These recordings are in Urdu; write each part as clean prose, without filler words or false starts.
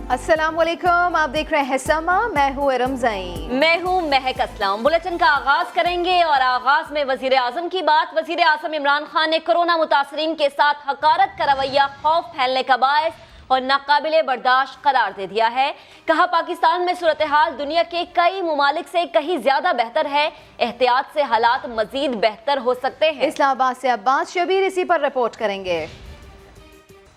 السلام علیکم، آپ دیکھ رہے ہیں سما، میں ہوں ارم زئی، میں ہوں مہک اسلم۔ بلیٹن کا آغاز کریں گے اور آغاز میں وزیر اعظم کی بات۔ وزیر اعظم عمران خان نے کورونا متاثرین کے ساتھ حقارت کا رویہ خوف پھیلنے کا باعث اور ناقابل برداشت قرار دے دیا ہے۔ کہا پاکستان میں صورتحال دنیا کے کئی ممالک سے کہیں زیادہ بہتر ہے، احتیاط سے حالات مزید بہتر ہو سکتے ہیں۔ اسلام آباد سے عباس شبیر اسی پر رپورٹ کریں گے۔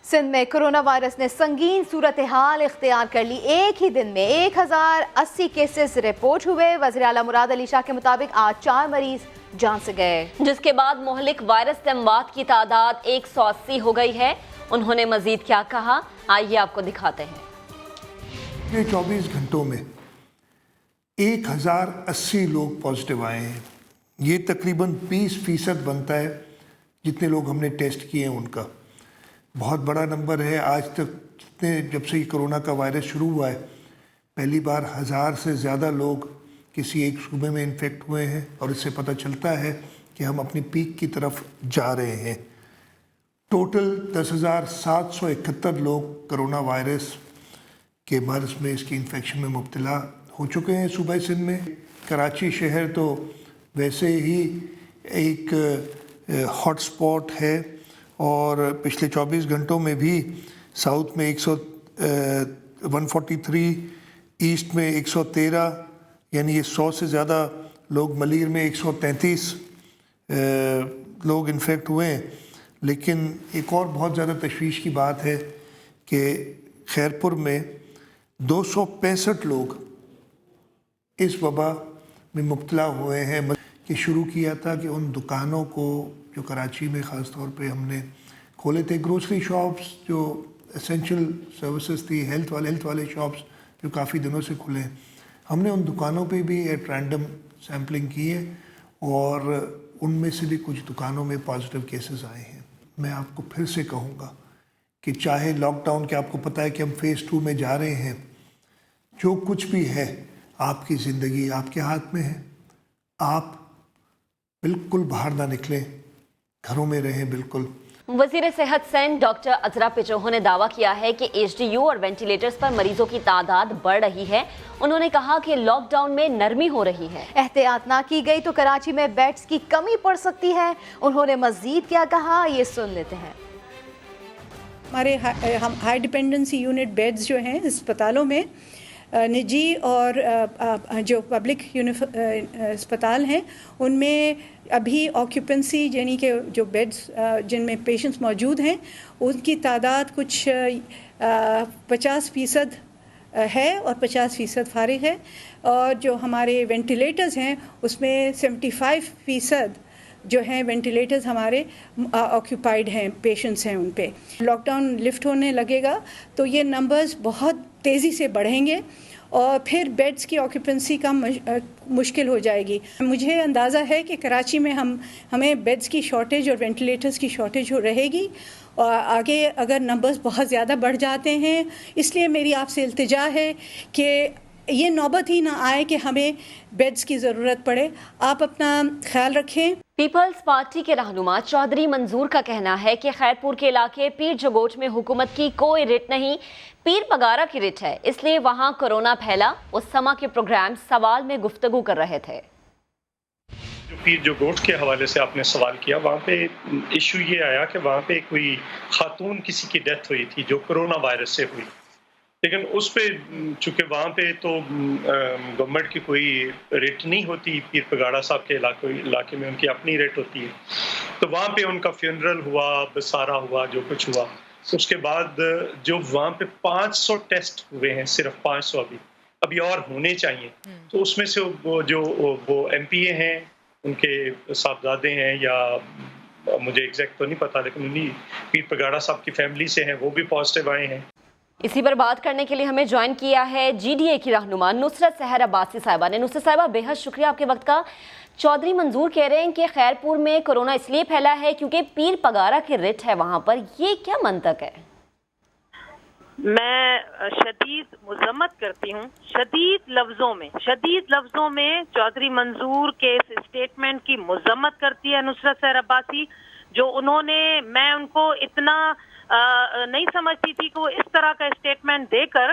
سندھ میں کرونا وائرس نے سنگین صورتحال اختیار کر لی۔ ایک ہی دن میں 1080 کیسز رپورٹ ہوئے۔ وزیر اعلیٰ مراد علی شاہ کے مطابق آج 4 مریض جان سے گئے، جس کے بعد مہلک وائرس سے اموات کی تعداد 180 ہو گئی ہے۔ انہوں نے مزید کیا کہا، آئیے آپ کو دکھاتے ہیں۔ پچھلے 24 گھنٹوں میں 1080 لوگ پازیٹیو آئے ہیں۔ یہ تقریباً 20% بنتا ہے جتنے لوگ ہم نے ٹیسٹ کیے ہیں ان کا۔ بہت بڑا نمبر ہے۔ آج تک جب سے یہ کرونا کا وائرس شروع ہوا ہے، پہلی بار 1000 سے زیادہ لوگ کسی ایک صوبے میں انفیکٹ ہوئے ہیں، اور اس سے پتہ چلتا ہے کہ ہم اپنی پیک کی طرف جا رہے ہیں۔ ٹوٹل 10,771 لوگ کرونا وائرس کے مرض میں، اس کی انفیکشن میں مبتلا ہو چکے ہیں صوبہ سندھ میں۔ کراچی شہر تو ویسے ہی ایک ہاٹ سپاٹ ہے، اور پچھلے 24 گھنٹوں میں بھی ساؤتھ میں 143، ایسٹ میں 113، یعنی یہ 100 سے زیادہ لوگ، ملیر میں 133 لوگ انفیکٹ ہوئے ہیں۔ لیکن ایک اور بہت زیادہ تشویش کی بات ہے کہ خیرپور میں 265 لوگ اس وبا میں مبتلا ہوئے ہیں۔ کہ شروع کیا تھا کہ ان دکانوں کو جو کراچی میں خاص طور پہ ہم نے کھولے تھے، گروسری شاپس جو اسینشل سروسز تھی، ہیلتھ والے شاپس جو کافی دنوں سے کھلے ہیں، ہم نے ان دکانوں پہ بھی ایٹ رینڈم سیمپلنگ کی ہے، اور ان میں سے بھی کچھ دکانوں میں پازیٹیو کیسز آئے ہیں۔ میں آپ کو پھر سے کہوں گا کہ چاہے لاک ڈاؤن کے، آپ کو پتہ ہے کہ ہم فیز 2 میں جا رہے ہیں، جو کچھ بھی ہے آپ کی زندگی آپ کے ہاتھ میں ہے۔ آپ بالکل باہر نہ نکلیں، گھروں میں رہیں بالکل۔ وزیر صحت سندھ ڈاکٹر عذرا پچوہو نے دعویٰ کیا ہے کہ HDU اور وینٹیلیٹرز پر مریضوں کی تعداد بڑھ رہی ہے۔ انہوں نے کہا کہ لاک ڈاؤن میں نرمی ہو رہی ہے۔ احتیاط نہ کی گئی تو کراچی میں بیڈز کی کمی پڑ سکتی ہے۔ انہوں نے مزید کیا کہا، یہ سن لیتے ہیں۔ ہمارے ہائی ڈپینڈنسی یونٹ بیڈز جو ہیں اسپتالوں میں، نجی اور جو پبلک اسپتال ہیں، ان میں ابھی آکیوپنسی یعنی کہ جو بیڈز جن میں پیشنٹس موجود ہیں ان کی تعداد کچھ 50% ہے اور 50% فارغ ہے، اور جو ہمارے وینٹیلیٹرز ہیں اس میں 75% جو ہیں وینٹیلیٹرز ہمارے آکیوپائڈ ہیں، پیشنٹس ہیں ان پہ۔ لاک ڈاؤن لفٹ ہونے لگے گا تو یہ نمبرز بہت تیزی سے بڑھیں گے، اور پھر بیڈز کی آکیوپنسی کا مشکل ہو جائے گی۔ مجھے اندازہ ہے کہ کراچی میں ہمیں بیڈز کی شارٹیج اور وینٹیلیٹرز کی شارٹیج رہے گی، اور آگے اگر نمبرز بہت زیادہ بڑھ جاتے ہیں، اس لیے میری آپ سے التجا ہے کہ یہ نوبت ہی نہ آئے کہ ہمیں بیڈز کی ضرورت پڑے۔ آپ اپنا خیال رکھیں۔ پیپلز پارٹی کے رہنما چودھری منظور کا کہنا ہے کہ خیرپور کے علاقے پیر جگوٹ میں حکومت کی کوئی رٹ نہیں، پیر پگارا کی رٹ ہے، اس لیے وہاں کورونا پھیلا۔ اس سما کے پروگرام سوال میں گفتگو کر رہے تھے۔ جو پیر جگوٹ کے حوالے سے آپ نے سوال کیا، وہاں پہ ایشو یہ آیا کہ وہاں پہ کوئی خاتون کسی کی ڈیتھ ہوئی تھی جو کرونا وائرس سے ہوئی، لیکن اس پہ چونکہ وہاں پہ تو گورنمنٹ کی کوئی ریٹ نہیں ہوتی، پیر پگاڑا صاحب کے علاقے میں ان کی اپنی ریٹ ہوتی ہے، تو وہاں پہ ان کا فیونرل ہوا، بسارا ہوا، جو کچھ ہوا۔ اس کے بعد جو وہاں پہ 500 ٹیسٹ ہوئے ہیں، صرف 500 ابھی اور ہونے چاہیے، تو اس میں سے وہ MPA ہیں، ان کے صاحبزادے ہیں، یا مجھے ایگزیکٹ تو نہیں پتا، لیکن انہی پیر پگاڑا صاحب کی فیملی سے ہیں، وہ بھی پازیٹیو آئے ہیں۔ اسی پر بات کرنے کے لیے ہمیں جوائن کیا ہے GDA کی رہنما نصرت سحر عباسی صاحبہ نے۔ نصرت صاحبہ، بے حد شکریہ آپ کے وقت کا۔ چودھری منظور کہہ رہے ہیں کہ خیرپور میں کورونا اس لیے پھیلا ہے کیونکہ پیر پگارا کی رٹ ہے وہاں پر، یہ کیا منطق ہے؟ میں شدید مذمت کرتی ہوں، شدید لفظوں میں چودھری منظور کے اس اسٹیٹمنٹ کی مذمت کرتی ہے نصرت سحر عباسی، جو انہوں نے، میں ان کو اتنا نہیں سمجھتی تھی کہ وہ اس طرح کا اسٹیٹمنٹ دے کر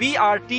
BRT,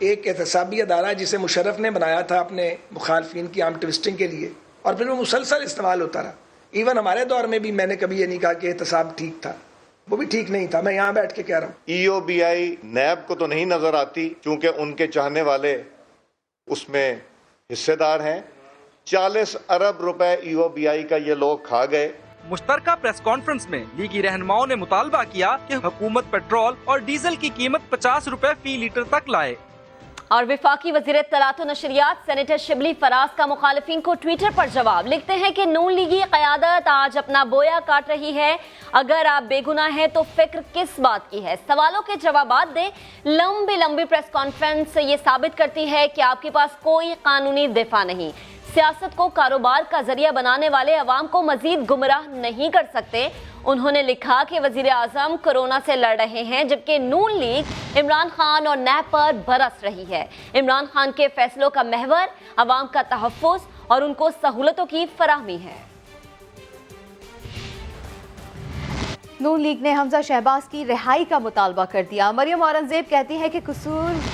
ایک احتسابی ادارہ جسے مشرف نے بنایا تھا اپنے مخالفین کی آرم ٹوسٹنگ کے لیے، اور پھر وہ مسلسل استعمال ہوتا رہا. ایون ہمارے دور میں بھی میں نے کبھی یہ نہیں کہا کہ احتساب ٹھیک تھا، وہ بھی ٹھیک نہیں تھا. میں یہاں بیٹھ کے کہہ رہا ہوں. ای او بی آئی نیب کو تو نہیں نظر آتی کیونکہ ان کے چاہنے والے اس میں حصے دار ہیں. 40 ارب روپے ای او بی آئی کا یہ لوگ کھا گئے. مشترکہ پریس کانفرنس میں لیگی رہنماؤں نے مطالبہ کیا کہ حکومت پیٹرول اور ڈیزل کی قیمت 50 روپے فی لیٹر تک لائے. اور وفاقی وزیر اطلاعات و نشریات سینیٹر شبلی فراز کا مخالفین کو ٹویٹر پر جواب. لکھتے ہیں کہ نون لیگی قیادت آج اپنا بویا کاٹ رہی ہے. اگر آپ بے گناہ ہیں تو فکر کس بات کی ہے؟ سوالوں کے جوابات دیں. لمبی پریس کانفرنس یہ ثابت کرتی ہے کہ آپ کے پاس کوئی قانونی دفاع نہیں. سیاست کو کاروبار کا ذریعہ بنانے والے عوام کو مزید گمراہ نہیں کر سکتے. انہوں نے لکھا کہ وزیر اعظم کورونا سے لڑ رہے ہیں جبکہ نون لیگ عمران خان اور نیب پر برس رہی ہے. عمران خان کے فیصلوں کا محور عوام کا تحفظ اور ان کو سہولتوں کی فراہمی ہے. نون لیگ نے حمزہ شہباز کی رہائی کا مطالبہ کر دیا. مریم اورنگزیب کہتی ہے کہ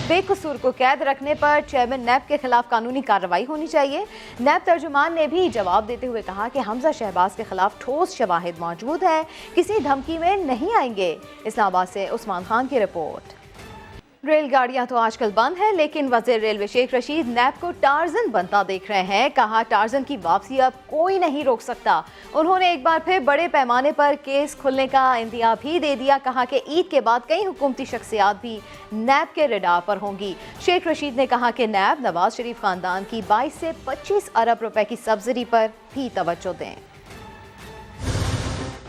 بے قصور کو قید رکھنے پر چیئرمین نیب کے خلاف قانونی کارروائی ہونی چاہیے. نیب ترجمان نے بھی جواب دیتے ہوئے کہا کہ حمزہ شہباز کے خلاف ٹھوس شواہد موجود ہے، کسی دھمکی میں نہیں آئیں گے. اسلام آباد سے عثمان خان کی رپورٹ. ریل گاڑیاں تو آج کل بند ہیں، لیکن وزیر ریلوے شیخ رشید نیب کو ٹارزن بنتا دیکھ رہے ہیں. کہا ٹارزن کی واپسی اب کوئی نہیں روک سکتا. انہوں نے ایک بار پھر بڑے پیمانے پر کیس کھلنے کا اندیا بھی دے دیا. کہا کہ عید کے بعد کئی حکومتی شخصیات بھی نیب کے رڈار پر ہوں گی. شیخ رشید نے کہا کہ نیب نواز شریف خاندان کی 22 سے 25 ارب روپے کی سبسڈی پر بھی توجہ دیں.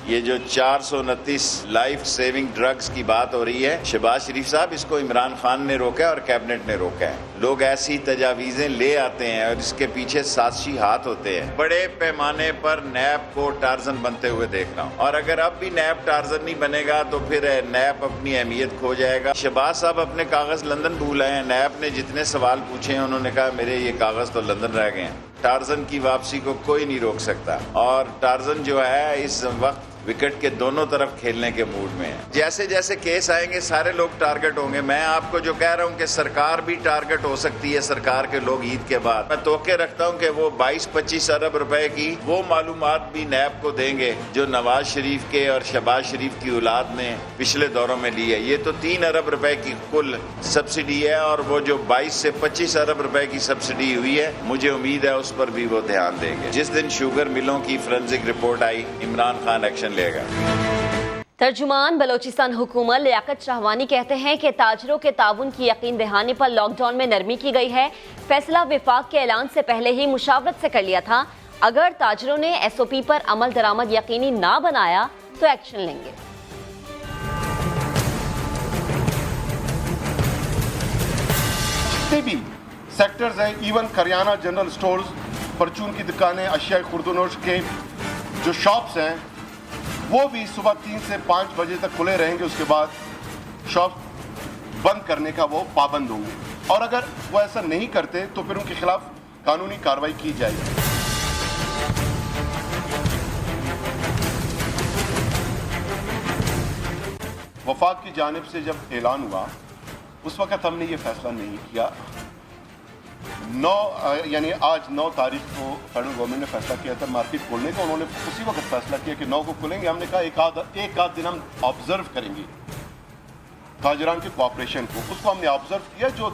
یہ جو 429 لائف سیونگ ڈرگز کی بات ہو رہی ہے، شہباز شریف صاحب اس کو عمران خان نے روکا ہے اور کیبنٹ نے روکا ہے. لوگ ایسی تجاویزیں لے آتے ہیں اور اس کے پیچھے سازشی ہاتھ ہوتے ہیں. بڑے پیمانے پر نیب کو ٹارزن بنتے ہوئے دیکھ رہا ہوں، اور اگر اب بھی نیب ٹارزن نہیں بنے گا تو پھر نیب اپنی اہمیت کھو جائے گا. شہباز صاحب اپنے کاغذ لندن بھول آئے ہیں. نیب نے جتنے سوال پوچھے ہیں انہوں نے کہا میرے یہ کاغذ تو لندن رہ گئے ہیں. ٹارزن کی واپسی کو کوئی نہیں روک سکتا، اور ٹارزن جو ہے اس وقت وکٹ کے دونوں طرف کھیلنے کے موڈ میں ہے. جیسے جیسے کیس آئیں گے سارے لوگ ٹارگٹ ہوں گے. میں آپ کو جو کہہ رہا ہوں کہ سرکار بھی ٹارگٹ ہو سکتی ہے، سرکار کے لوگ عید کے بعد. میں توقع رکھتا ہوں کہ وہ 22-25 ارب روپے کی وہ معلومات بھی نیب کو دیں گے جو نواز شریف کے اور شہباز شریف کی اولاد نے پچھلے دوروں میں لی ہے. یہ تو 3 ارب روپے کی کل سبسڈی ہے، اور وہ جو 22 سے 25 ارب روپے کی سبسڈی ہوئی ہے مجھے امید ہے اس پر بھی وہ دھیان دیں گے. جس دن شوگر ملوں کی فورنزک رپورٹ آئی عمران خان ایکشن لے گا. ترجمان بلوچستان حکومت لیاقت شاہوانی کہتے ہیں کہ تاجروں کے تعاون کی یقین دہانی پر لاک ڈاؤن میں نرمی کی گئی ہے. فیصلہ وفاق کے اعلان سے پہلے ہی مشاورت سے کر لیا تھا. اگر تاجروں نے ایس او پی پر عمل درآمد یقینی نہ بنایا تو ایکشن لیں گے. جتنے بھی سیکٹرز ہیں، ایون کریانہ جنرل سٹورز، پرچون کی دکانیں، اشیاء خوردونوش کے جو شاپس ہیں وہ بھی صبح 3 سے 5 بجے تک کھلے رہیں گے. اس کے بعد شاپ بند کرنے کا وہ پابند ہوں گے، اور اگر وہ ایسا نہیں کرتے تو پھر ان کے خلاف قانونی کارروائی کی جائے گی. وفاق کی جانب سے جب اعلان ہوا اس وقت ہم نے یہ فیصلہ نہیں کیا. یعنی آج 9 تاریخ کو فیڈرل گورنمنٹ نے فیصلہ کیا تھا مارکیٹ کھولنے کا. انہوں نے اسی وقت فیصلہ کیا کہ 9 کو کھلیں گے. ہم نے کہا ایک آدھ دن ہم آبزرو کریں گے تاجران کے کوآپریشن کو. اس کو ہم نے آبزرو کیا جو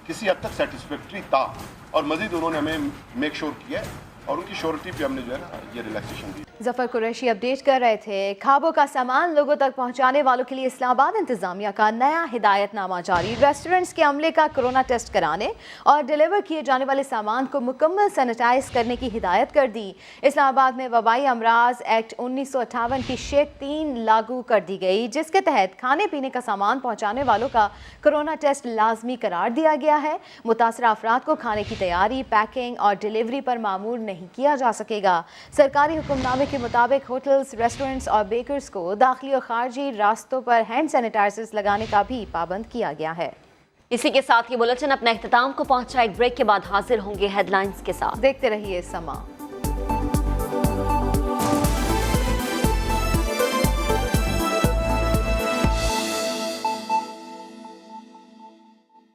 کسی حد تک سیٹسفیکٹری تھا، اور مزید انہوں نے ہمیں میک شور کیا اور ان کی شورٹی پہ ہم نے جو ہے نا یہ ریلیکسیشن دی. ظفر قریشی اپڈیٹ کر رہے تھے. کھابوں کا سامان لوگوں تک پہنچانے والوں کے لیے اسلام آباد انتظامیہ کا نیا ہدایت نامہ جاری. ریسٹورنٹس کے عملے کا کرونا ٹیسٹ کرانے اور ڈیلیور کیے جانے والے سامان کو مکمل سینیٹائز کرنے کی ہدایت کر دی. اسلام آباد میں وبائی امراض ایکٹ 1958 کی شیک 3 لاگو کر دی گئی، جس کے تحت کھانے پینے کا سامان پہنچانے والوں کا کرونا ٹیسٹ لازمی قرار دیا گیا ہے. متاثرہ افراد کو کھانے کی تیاری، پیکنگ اور ڈیلیوری پر مامور نہیں کیا جا سکے گا. سرکاری حکم نامے کے مطابق ہوٹلز، ریسٹورنٹس اور بیکرز کو داخلی اور خارجی راستوں پر ہینڈ سینیٹائزرز لگانے کا بھی پابند کیا گیا ہے. اسی کے ساتھ یہ بلیٹن اپنے اختتام کو پہنچا. ایک بریک کے بعد حاضر ہوں گے ہیڈ لائنز کے ساتھ. دیکھتے رہیے سما.